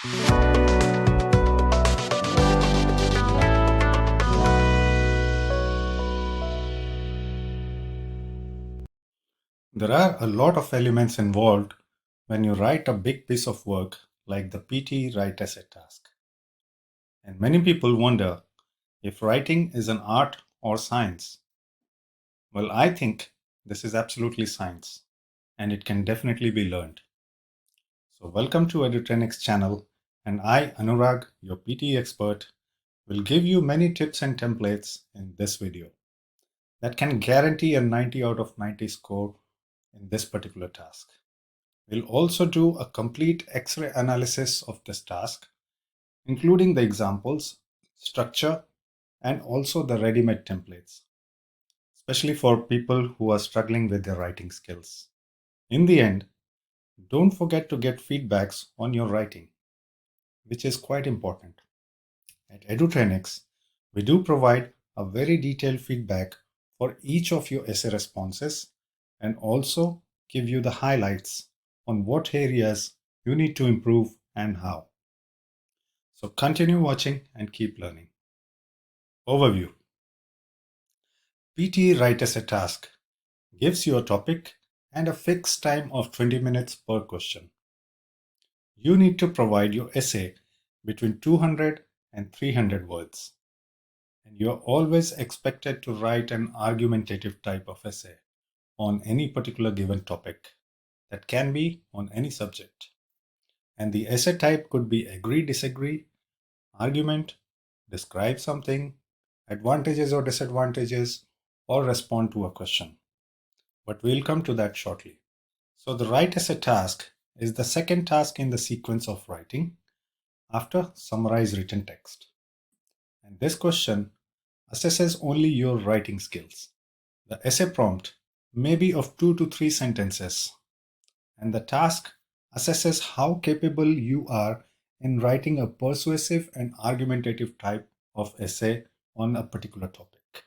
There are a lot of elements involved when you write a big piece of work like the PTE write essay task. And many people wonder if writing is an art or science. Well, I think this is absolutely science, and it can definitely be learned. So welcome to Edutrainex channel, and I, Anurag, your PTE expert, will give you many tips and templates in this video that can guarantee a 90 out of 90 score in this particular task. We'll also do a complete X-ray analysis of this task, including the examples, structure, and also the ready-made templates, especially for people who are struggling with their writing skills. In the end, don't forget to get feedbacks on your writing, which is quite important. At Edutrainex, we do provide a very detailed feedback for each of your essay responses and also give you the highlights on what areas you need to improve and how. So continue watching and keep learning. Overview. PTE write essay task gives you a topic and a fixed time of 20 minutes per question. You need to provide your essay between 200 and 300 words. And you're always expected to write an argumentative type of essay on any particular given topic that can be on any subject. And the essay type could be agree, disagree, argument, describe something, advantages or disadvantages, or respond to a question. But we'll come to that shortly. So the write essay task is the second task in the sequence of writing after summarize written text. And this question assesses only your writing skills. The essay prompt may be of 2 to 3 sentences, and the task assesses how capable you are in writing a persuasive and argumentative type of essay on a particular topic.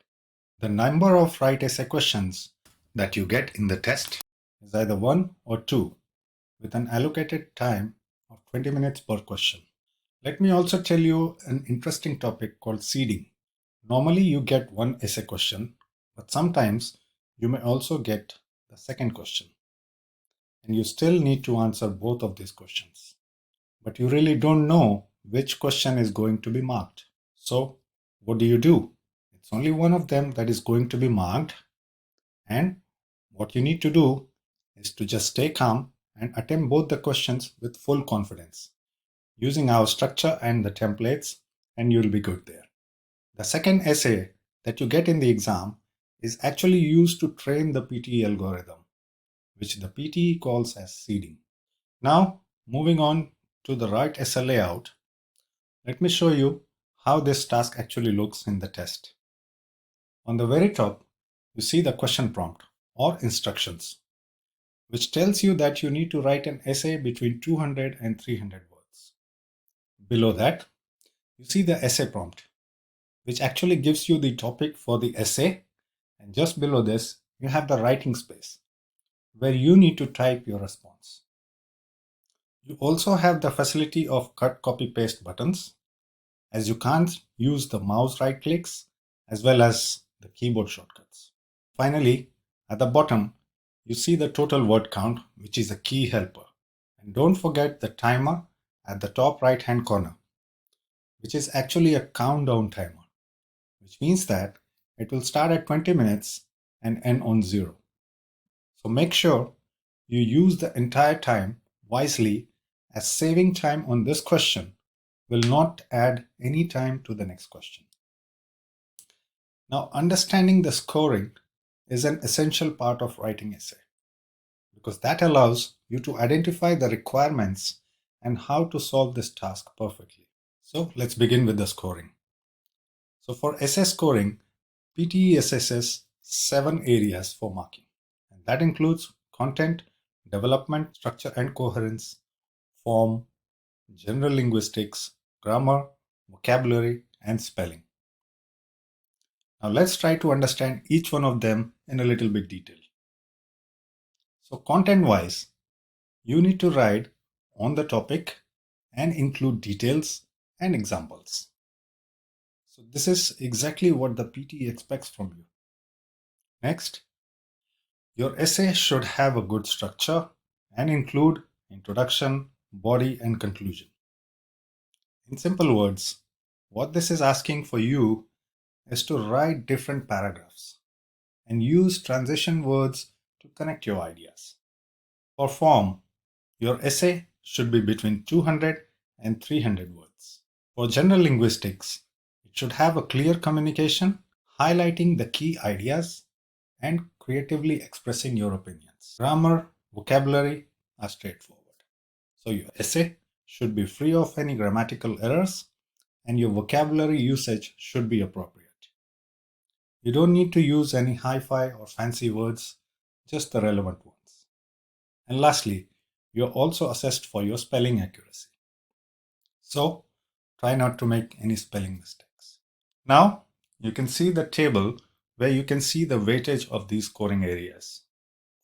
The number of write essay questions that you get in the test is either 1 or 2, with an allocated time of 20 minutes per question. Let me also tell you an interesting topic called seeding. Normally you get one essay question, but sometimes you may also get the second question. And you still need to answer both of these questions. But you really don't know which question is going to be marked. So what do? It's only one of them that is going to be marked. And what you need to do is to just stay calm and attempt both the questions with full confidence, using our structure and the templates, and you'll be good there. The second essay that you get in the exam is actually used to train the PTE algorithm, which the PTE calls as seeding. Now, moving on to the write essay layout, let me show you how this task actually looks in the test. On the very top, you see the question prompt or instructions, which tells you that you need to write an essay between 200 and 300 words. Below that, you see the essay prompt, which actually gives you the topic for the essay, and just below this, you have the writing space, where you need to type your response. You also have the facility of cut, copy, paste buttons, as you can't use the mouse right clicks as well as the keyboard shortcuts. Finally, at the bottom, you see the total word count, which is a key helper. And don't forget the timer at the top right hand corner, which is actually a countdown timer, which means that it will start at 20 minutes and end on 0. So make sure you use the entire time wisely, as saving time on this question will not add any time to the next question. Now, understanding the scoring is an essential part of writing essay, because that allows you to identify the requirements and how to solve this task perfectly. So let's begin with the scoring. So for essay scoring, PTE assesses 7 areas for marking, and that includes content, development, structure and coherence, form, general linguistics, grammar, vocabulary, and spelling. Now let's try to understand each one of them in a little bit detail. So content-wise, you need to write on the topic and include details and examples. So this is exactly what the PTE expects from you. Next, your essay should have a good structure and include introduction, body, and conclusion. In simple words, what this is asking for you is to write different paragraphs and use transition words to connect your ideas. For form, your essay should be between 200 and 300 words. For general linguistics, it should have a clear communication, highlighting the key ideas and creatively expressing your opinions. Grammar, vocabulary are straightforward. So your essay should be free of any grammatical errors and your vocabulary usage should be appropriate. You don't need to use any hi-fi or fancy words, just the relevant ones. And lastly, you're also assessed for your spelling accuracy. So try not to make any spelling mistakes. Now you can see the table where you can see the weightage of these scoring areas.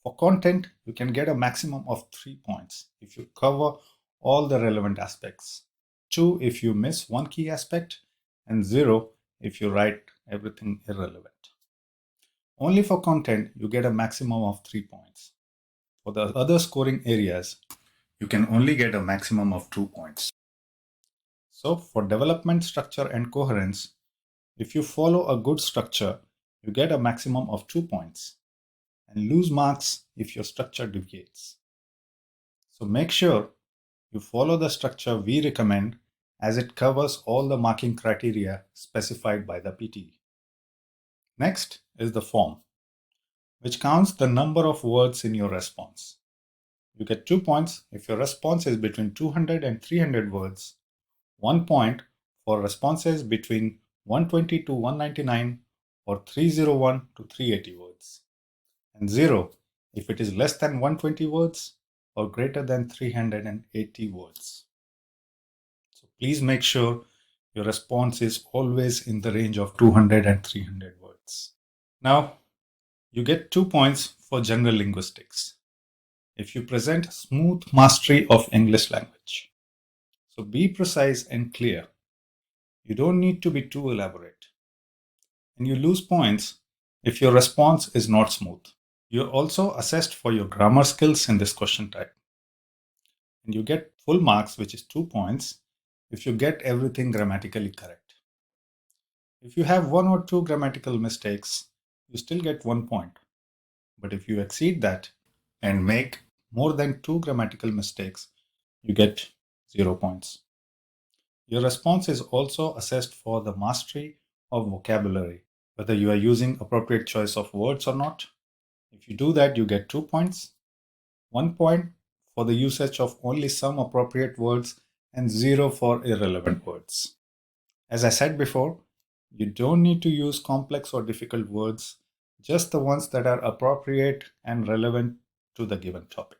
For content, you can get a maximum of 3 points if you cover all the relevant aspects, 2 if you miss one key aspect, and 0 if you write everything irrelevant. Only for content, you get a maximum of 3 points. For the other scoring areas, you can only get a maximum of 2 points. So for development, structure, and coherence, if you follow a good structure, you get a maximum of 2 points and lose marks if your structure deviates. So make sure you follow the structure we recommend as it covers all the marking criteria specified by the PTE. Next is the form, which counts the number of words in your response. You get 2 points if your response is between 200 and 300 words, 1 point for responses between 120 to 199 or 301 to 380 words, and 0 if it is less than 120 words or greater than 380 words. So please make sure your response is always in the range of 200 and 300 words. Now, you get 2 points for general linguistics if you present smooth mastery of English language. So be precise and clear. You don't need to be too elaborate. And you lose points if your response is not smooth. You're also assessed for your grammar skills in this question type. And you get full marks, which is 2 points, if you get everything grammatically correct. If you have 1 or 2 grammatical mistakes, you still get 1 point. But if you exceed that and make more than 2 grammatical mistakes, you get 0 points. Your response is also assessed for the mastery of vocabulary, whether you are using appropriate choice of words or not. If you do that, you get 2 points, 1 point for the usage of only some appropriate words, and 0 for irrelevant words. As I said before, you don't need to use complex or difficult words, just the ones that are appropriate and relevant to the given topic.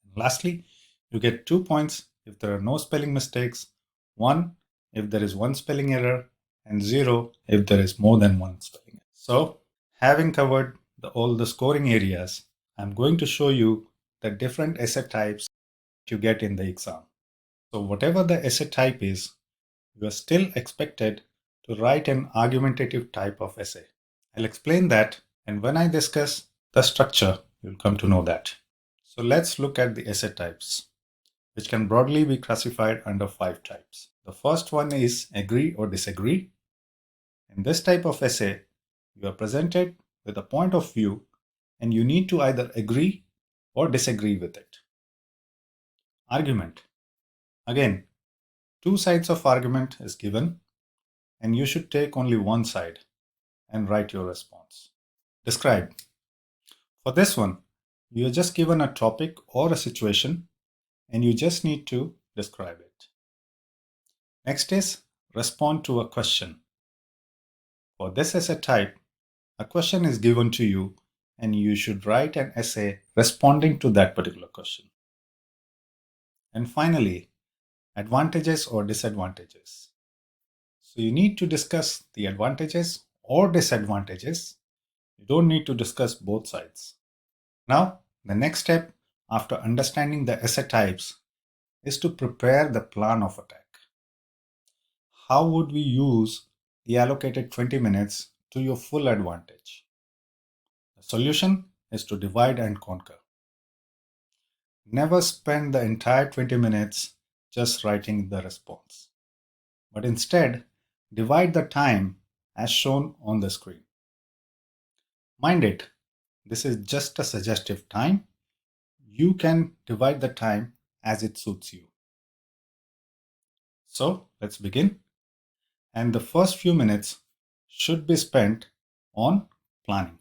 And lastly, you get 2 points if there are no spelling mistakes, 1 if there is 1 spelling error, and 0 if there is more than 1 spelling error. So, having covered all the scoring areas, I'm going to show you the different essay types you get in the exam. So whatever the essay type is, you are still expected to write an argumentative type of essay. I'll explain that, and when I discuss the structure, you'll come to know that. So let's look at the essay types, which can broadly be classified under 5 types. The first one is agree or disagree. In this type of essay, you are presented with a point of view and you need to either agree or disagree with it. Argument. Again, 2 sides of argument is given and you should take only one side and write your response. Describe. For this one, you are just given a topic or a situation and you just need to describe it. Next is respond to a question. For this essay type, a question is given to you and you should write an essay responding to that particular question. And finally, advantages or disadvantages. So you need to discuss the advantages or disadvantages. You don't need to discuss both sides. Now, the next step after understanding the essay types is to prepare the plan of attack. How would we use the allocated 20 minutes to your full advantage? The solution is to divide and conquer. Never spend the entire 20 minutes just writing the response, but instead divide the time as shown on the screen. Mind it, this is just a suggestive time. You can divide the time as it suits you. So let's begin. And the first few minutes should be spent on planning.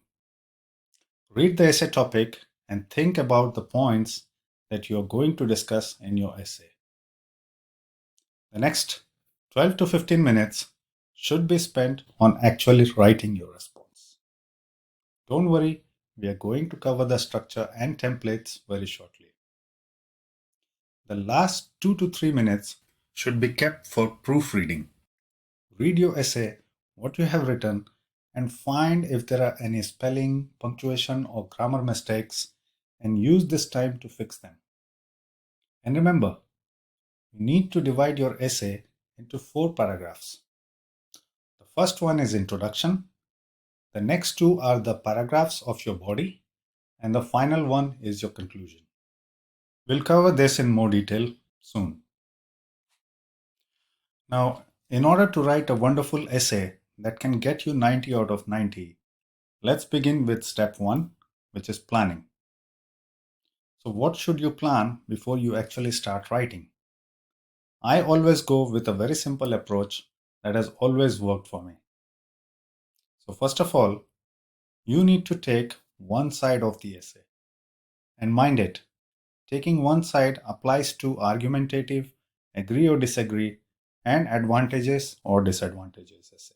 Read the essay topic and think about the points that you are going to discuss in your essay. The next 12 to 15 minutes should be spent on actually writing your response. Don't worry, we are going to cover the structure and templates very shortly. The last 2 to 3 minutes should be kept for proofreading. Read your essay, what you have written, and find if there are any spelling, punctuation, or grammar mistakes, and use this time to fix them. And remember, you need to divide your essay into 4 paragraphs. The first one is introduction, the next 2 are the paragraphs of your body, and the final one is your conclusion. We'll cover this in more detail soon. Now, in order to write a wonderful essay that can get you 90 out of 90, let's begin with step 1, which is planning. So what should you plan before you actually start writing? I always go with a very simple approach that has always worked for me. So first of all, you need to take one side of the essay. And mind it, taking one side applies to argumentative, agree or disagree, and advantages or disadvantages essay.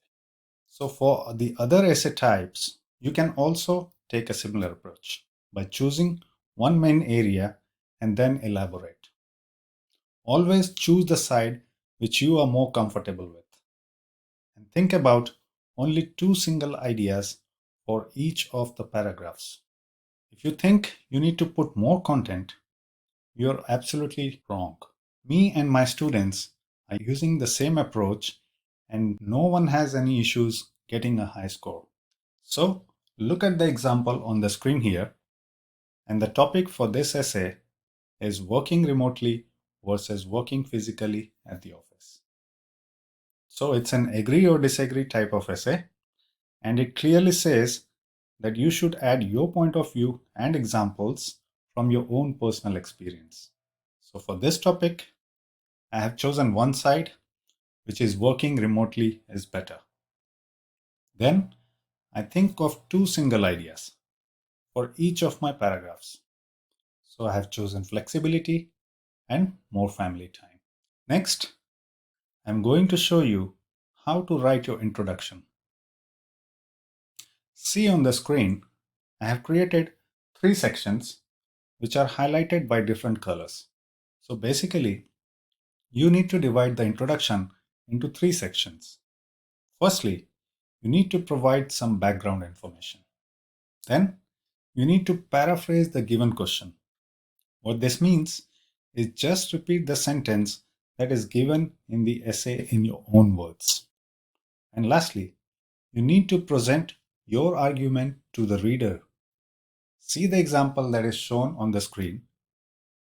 So for the other essay types, you can also take a similar approach by choosing one main area and then elaborate. Always choose the side which you are more comfortable with. And think about only 2 single ideas for each of the paragraphs. If you think you need to put more content, you're absolutely wrong. Me and my students are using the same approach and no one has any issues getting a high score. So look at the example on the screen here, and the topic for this essay is working remotely versus working physically at the office. So it's an agree or disagree type of essay, and it clearly says that you should add your point of view and examples from your own personal experience. So for this topic, I have chosen one side, which is working remotely is better. Then I think of 2 single ideas for each of my paragraphs. So I have chosen flexibility and more family time. Next, I'm going to show you how to write your introduction. See on the screen, I have created 3 sections which are highlighted by different colors. So basically, you need to divide the introduction into 3 sections. Firstly, you need to provide some background information. Then, you need to paraphrase the given question. What this means is just repeat the sentence that is given in the essay in your own words. And lastly, you need to present your argument to the reader. See the example that is shown on the screen.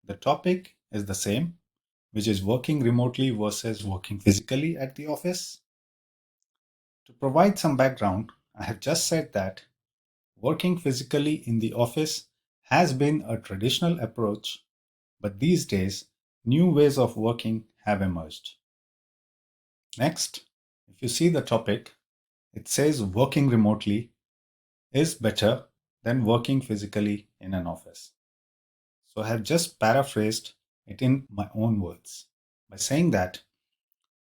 The topic is the same, which is working remotely versus working physically at the office. To provide some background, I have just said that working physically in the office has been a traditional approach, but these days, new ways of working have emerged. Next, if you see the topic, it says working remotely is better than working physically in an office. So I have just paraphrased it in my own words by saying that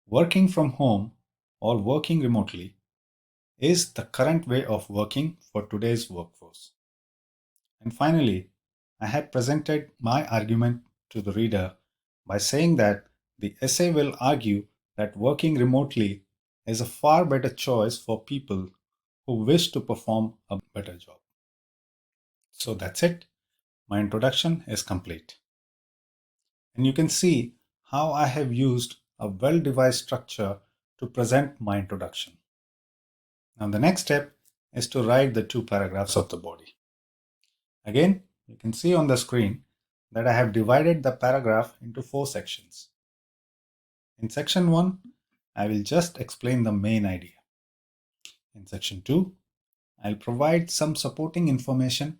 working from home or working remotely is the current way of working for today's workforce. And finally, I had presented my argument to the reader by saying that the essay will argue that working remotely is a far better choice for people who wish to perform a better job. So that's it. My introduction is complete. And you can see how I have used a well-devised structure to present my introduction. Now the next step is to write the two paragraphs of the body. Again, you can see on the screen that I have divided the paragraph into 4 sections. In section 1, I will just explain the main idea. In section 2, I'll provide some supporting information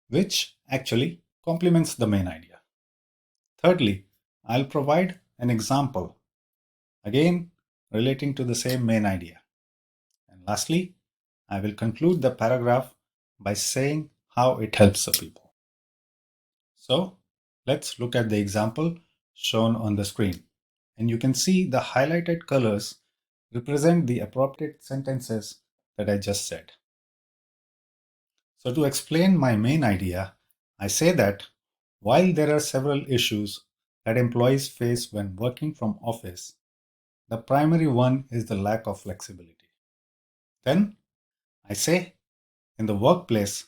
which actually complements the main idea. Thirdly, I'll provide an example, again relating to the same main idea. And lastly, I will conclude the paragraph by saying how it helps the people. So let's look at the example shown on the screen. And you can see the highlighted colors represent the appropriate sentences that I just said. So to explain my main idea, I say that while there are several issues that employees face when working from office, the primary one is the lack of flexibility. Then I say in the workplace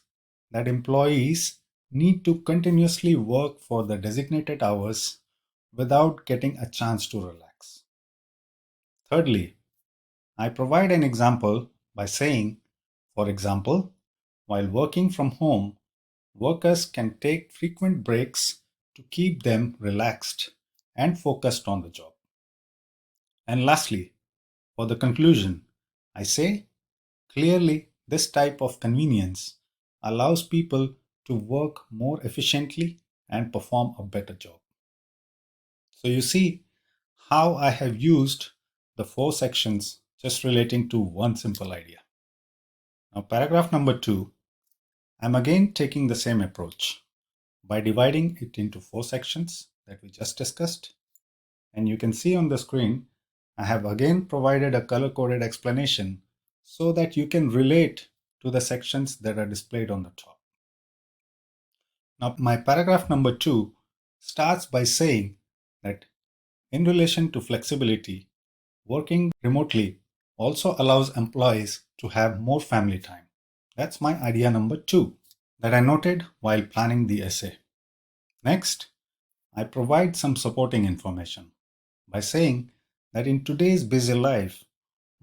that employees need to continuously work for the designated hours without getting a chance to relax. Thirdly, I provide an example by saying, for example, while working from home, workers can take frequent breaks to keep them relaxed and focused on the job. And lastly, for the conclusion, I say clearly this type of convenience allows people to work more efficiently and perform a better job. So you see how I have used the 4 sections just relating to one simple idea. Now paragraph number 2, I'm again taking the same approach by dividing it into 4 sections that we just discussed. And you can see on the screen, I have again provided a color-coded explanation so that you can relate to the sections that are displayed on the top. Now, my paragraph number 2 starts by saying that in relation to flexibility, working remotely also allows employees to have more family time. That's my idea number 2 that I noted while planning the essay. Next, I provide some supporting information by saying that in today's busy life,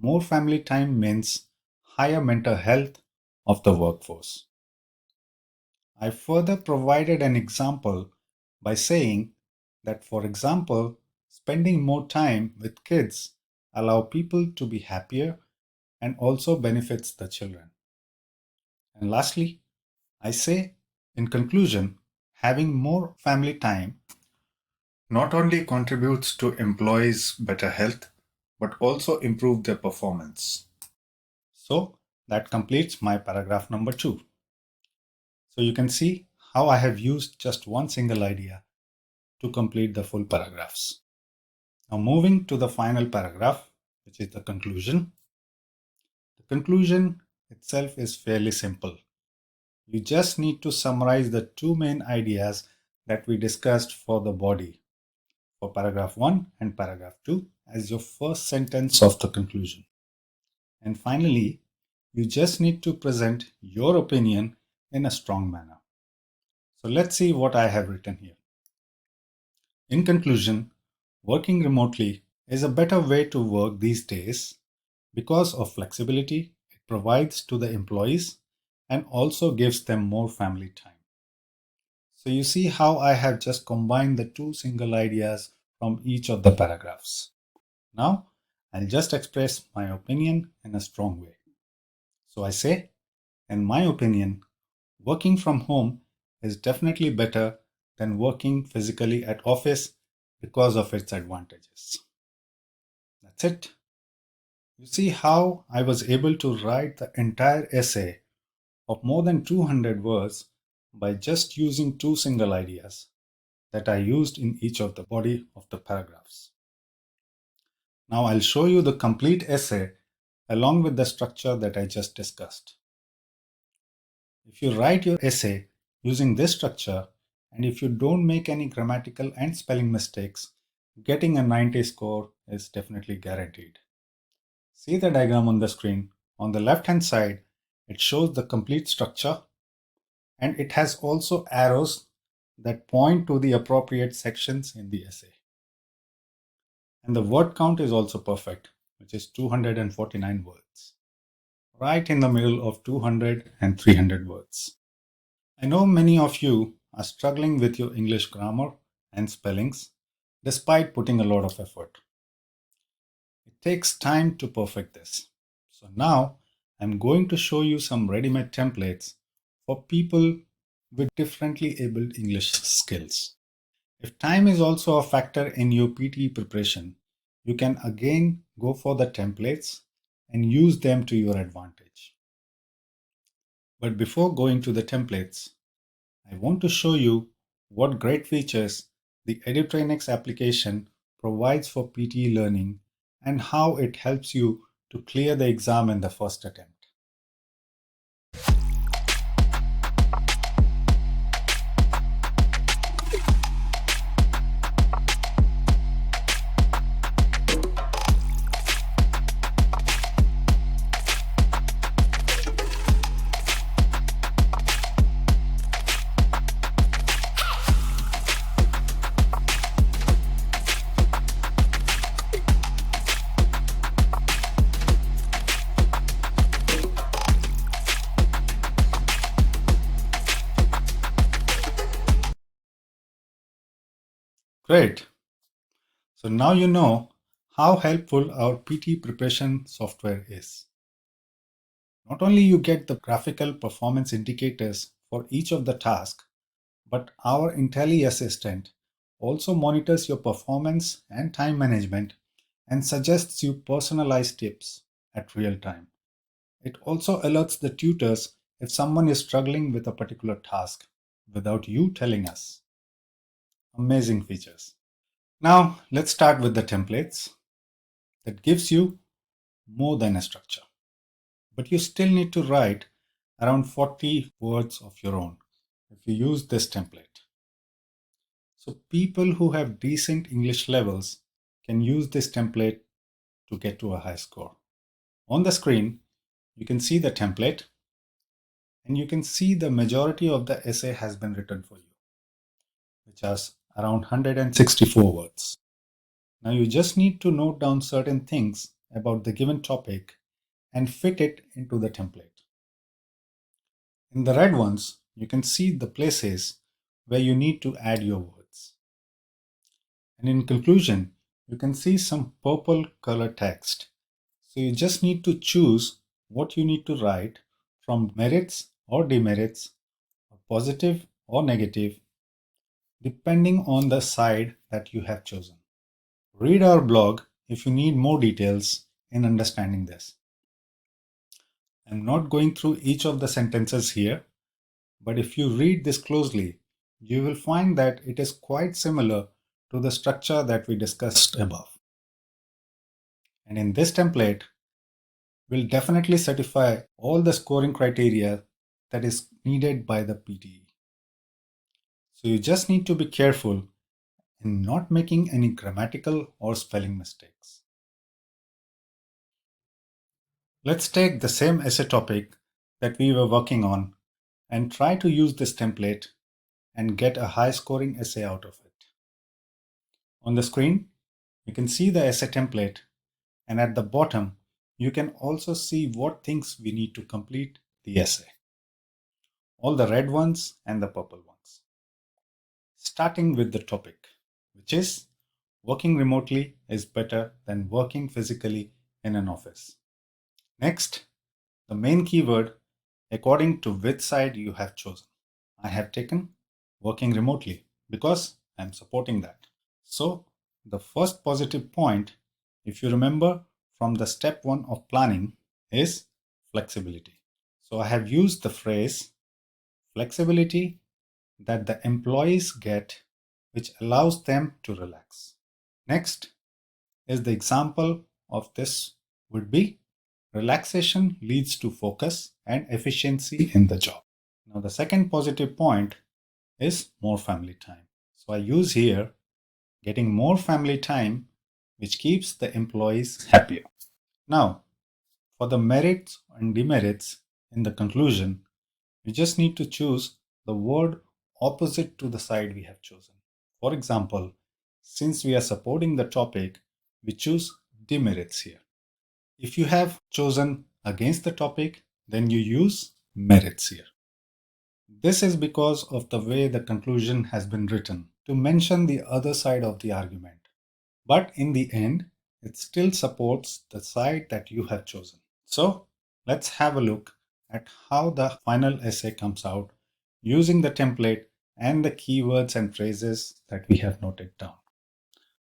more family time means higher mental health of the workforce. I further provided an example by saying that, for example, spending more time with kids allow people to be happier and also benefits the children. And lastly, I say in conclusion, having more family time not only contributes to employees' better health, but also improve their performance. So that completes my paragraph number 2. So you can see how I have used just one single idea to complete the full paragraphs. Now moving to the final paragraph, which is the conclusion. The conclusion itself is fairly simple. You just need to summarize the 2 main ideas that we discussed for the body, for paragraph 1 and paragraph 2, as your first sentence of the conclusion. And finally, you just need to present your opinion in a strong manner. So let's see what I have written here. In conclusion, working remotely is a better way to work these days because of flexibility it provides to the employees and also gives them more family time. So you see how I have just combined the 2 single ideas from each of the paragraphs. Now, I'll just express my opinion in a strong way. So I say, in my opinion, working from home is definitely better than working physically at office because of its advantages. That's it. You see how I was able to write the entire essay of more than 200 words by just using 2 single ideas that I used in each of the body of the paragraphs. Now I'll show you the complete essay along with the structure that I just discussed. If you write your essay using this structure, and if you don't make any grammatical and spelling mistakes, getting a 90 score is definitely guaranteed. See the diagram on the screen. On the left hand side, it shows the complete structure, and it has also arrows that point to the appropriate sections in the essay. And the word count is also perfect, which is 249 words, right in the middle of 200 and 300 words. I know many of you are struggling with your English grammar and spellings despite putting a lot of effort. It takes time to perfect this. So now I'm going to show you some ready-made templates for people with differently abled English skills. If time is also a factor in your PTE preparation, you can again go for the templates and use them to your advantage. But before going to the templates, I want to show you what great features the Edutrainex application provides for PTE learning and how it helps you to clear the exam in the first attempt. Great. So now you know how helpful our PTE preparation software is. Not only you get the graphical performance indicators for each of the tasks, but our Intelli-assistant also monitors your performance and time management and suggests you personalized tips at real time. It also alerts the tutors if someone is struggling with a particular task without you telling us. Amazing features. Now let's start with the templates. That gives you more than a structure. But you still need to write around 40 words of your own if you use this template. So people who have decent English levels can use this template to get to a high score. On the screen, you can see the template and you can see the majority of the essay has been written for you, which has around 164 words. Now you just need to note down certain things about the given topic and fit it into the template. In the red ones, you can see the places where you need to add your words. And in conclusion, you can see some purple color text. So you just need to choose what you need to write from merits or demerits, or positive or negative, depending on the side that you have chosen. Read our blog if you need more details in understanding this. I'm not going through each of the sentences here, but if you read this closely, you will find that it is quite similar to the structure that we discussed above. And in this template, we'll definitely certify all the scoring criteria that is needed by the PTE. So you just need to be careful in not making any grammatical or spelling mistakes. Let's take the same essay topic that we were working on and try to use this template and get a high scoring essay out of it. On the screen, you can see the essay template, and at the bottom, you can also see what things we need to complete the essay. All the red ones and the purple ones. Starting with the topic, which is working remotely is better than working physically in an office. Next, the main keyword according to which side you have chosen. I have taken working remotely because I'm supporting that. So the first positive point, if you remember from the step 1 of planning, is flexibility. So I have used the phrase flexibility that the employees get, which allows them to relax. Next is the example of this would be relaxation leads to focus and efficiency in the job. Now the second positive point is more family time. So I use here getting more family time, which keeps the employees happier. Now, for the merits and demerits in the conclusion, we just need to choose the word opposite to the side we have chosen. For example, since we are supporting the topic, we choose demerits here. If you have chosen against the topic, then you use merits here. This is because of the way the conclusion has been written to mention the other side of the argument. But in the end, it still supports the side that you have chosen. So let's have a look at how the final essay comes out using the template and the keywords and phrases that we have noted down.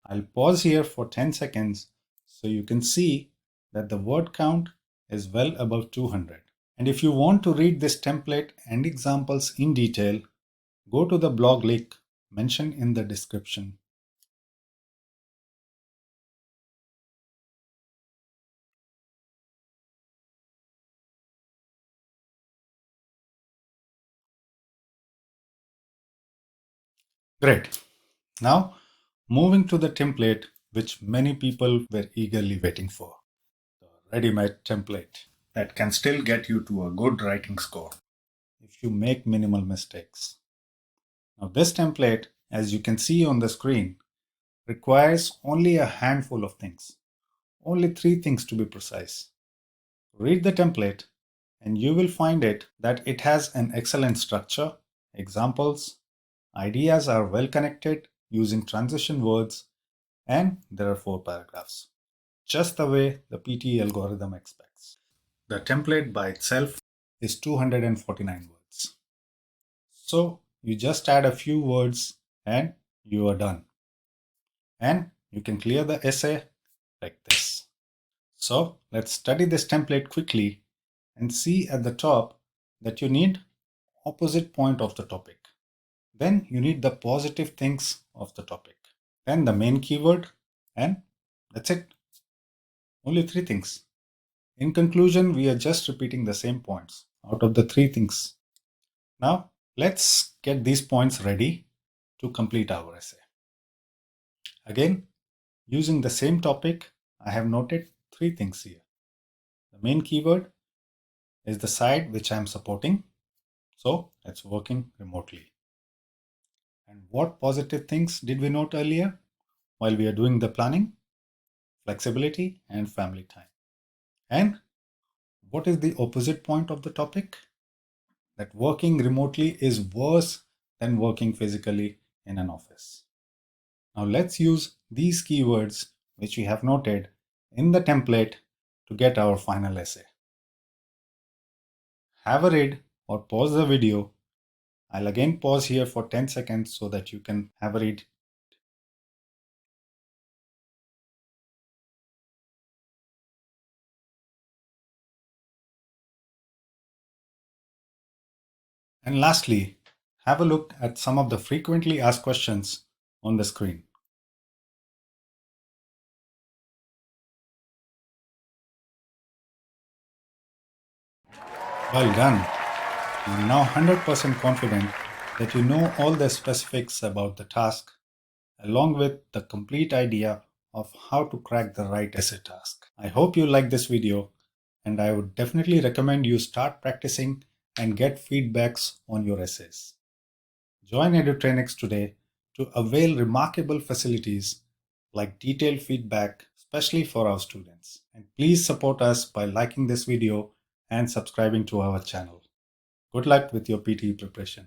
I'll pause here for 10 seconds so you can see that the word count is well above 200. And if you want to read this template and examples in detail, go to the blog link mentioned in the description. Great. Now, moving to the template which many people were eagerly waiting for. The ready-made template that can still get you to a good writing score if you make minimal mistakes. Now, this template, as you can see on the screen, requires only a handful of things. Only 3 things to be precise. Read the template and you will find that it has an excellent structure, examples, ideas are well connected using transition words, and there are 4 paragraphs, just the way the PTE algorithm expects. The template by itself is 249 words. So you just add a few words and you are done. And you can clear the essay like this. So let's study this template quickly and see at the top that you need opposite point of the topic. Then you need the positive things of the topic. Then the main keyword, and that's it. Only 3 things. In conclusion, we are just repeating the same points out of the 3 things. Now let's get these points ready to complete our essay. Again, using the same topic, I have noted 3 things here. The main keyword is the side which I am supporting, so it's working remotely. And what positive things did we note earlier while we are doing the planning? Flexibility and family time. And what is the opposite point of the topic? That working remotely is worse than working physically in an office. Now let's use these keywords which we have noted in the template to get our final essay. Have a read or pause the video. I'll again pause here for 10 seconds so that you can have a read. And lastly, have a look at some of the frequently asked questions on the screen. Well done. I'm now 100% confident that you know all the specifics about the task, along with the complete idea of how to crack the right essay task. I hope you like this video, and I would definitely recommend you start practicing and get feedbacks on your essays. Join Edutrainex today to avail remarkable facilities like detailed feedback, especially for our students. And please support us by liking this video and subscribing to our channel. Good luck with your PTE preparation.